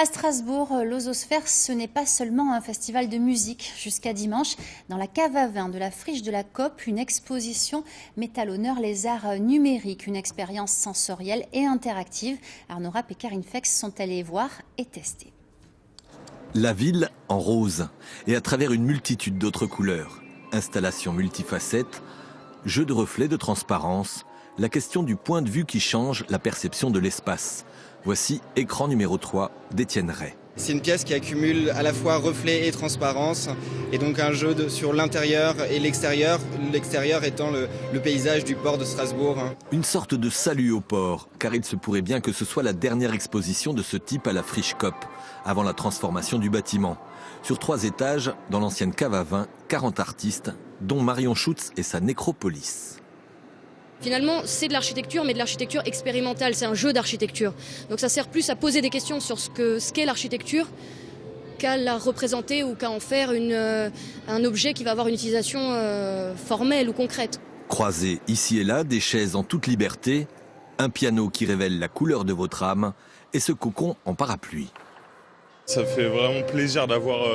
À Strasbourg, l'Ososphère, ce n'est pas seulement un festival de musique. Jusqu'à dimanche, dans la cave à vin de la friche de la COP, une exposition met à l'honneur les arts numériques, une expérience sensorielle et interactive. Arnaud Rapp et Karine Fex sont allés voir et tester. La ville en rose et à travers une multitude d'autres couleurs. Installations multifacettes, jeux de reflets de transparence, la question du point de vue qui change la perception de l'espace. Voici écran numéro 3 d'Étienne Ray. C'est une pièce qui accumule à la fois reflets et transparence, et donc un jeu sur l'intérieur et l'extérieur étant le paysage du port de Strasbourg. Une sorte de salut au port, car il se pourrait bien que ce soit la dernière exposition de ce type à la friche COP, avant la transformation du bâtiment. Sur 3 étages, dans l'ancienne cave à vin, 40 artistes, dont Marion Schutz et sa Nécropolis. Finalement, c'est de l'architecture, mais de l'architecture expérimentale, c'est un jeu d'architecture. Donc ça sert plus à poser des questions sur ce qu'est l'architecture qu'à la représenter ou qu'à en faire un objet qui va avoir une utilisation formelle ou concrète. Croisez ici et là des chaises en toute liberté, un piano qui révèle la couleur de votre âme et ce cocon en parapluie. Ça fait vraiment plaisir d'avoir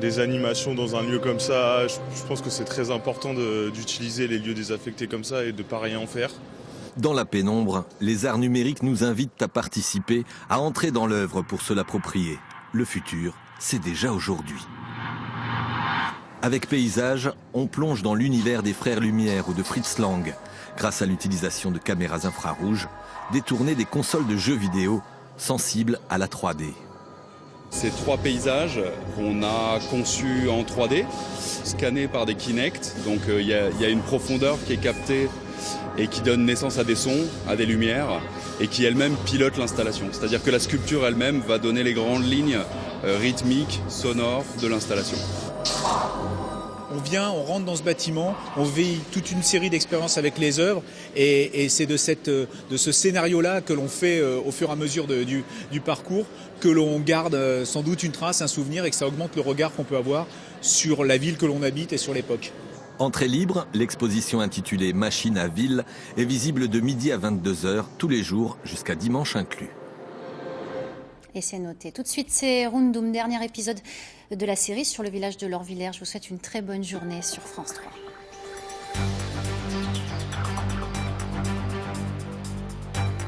des animations dans un lieu comme ça. Je pense que c'est très important d'utiliser les lieux désaffectés comme ça et de ne pas rien en faire. Dans la pénombre, les arts numériques nous invitent à participer, à entrer dans l'œuvre pour se l'approprier. Le futur, c'est déjà aujourd'hui. Avec Paysage, on plonge dans l'univers des Frères Lumière ou de Fritz Lang, grâce à l'utilisation de caméras infrarouges, détournées des consoles de jeux vidéo sensibles à la 3D. Ces 3 paysages qu'on a conçus en 3D, scannés par des Kinect. Donc il y a une profondeur qui est captée et qui donne naissance à des sons, à des lumières, et qui elle-même pilote l'installation. C'est-à-dire que la sculpture elle-même va donner les grandes lignes rythmiques, sonores de l'installation. On rentre dans ce bâtiment, on vit toute une série d'expériences avec les œuvres et c'est de ce scénario-là que l'on fait au fur et à mesure du parcours, que l'on garde sans doute une trace, un souvenir et que ça augmente le regard qu'on peut avoir sur la ville que l'on habite et sur l'époque. Entrée libre, l'exposition intitulée Machine à ville est visible de midi à 22h tous les jours jusqu'à dimanche inclus. Et c'est noté. Tout de suite, c'est Rundum, dernier épisode de la série sur le village de Lorvillers. Je vous souhaite une très bonne journée sur France 3.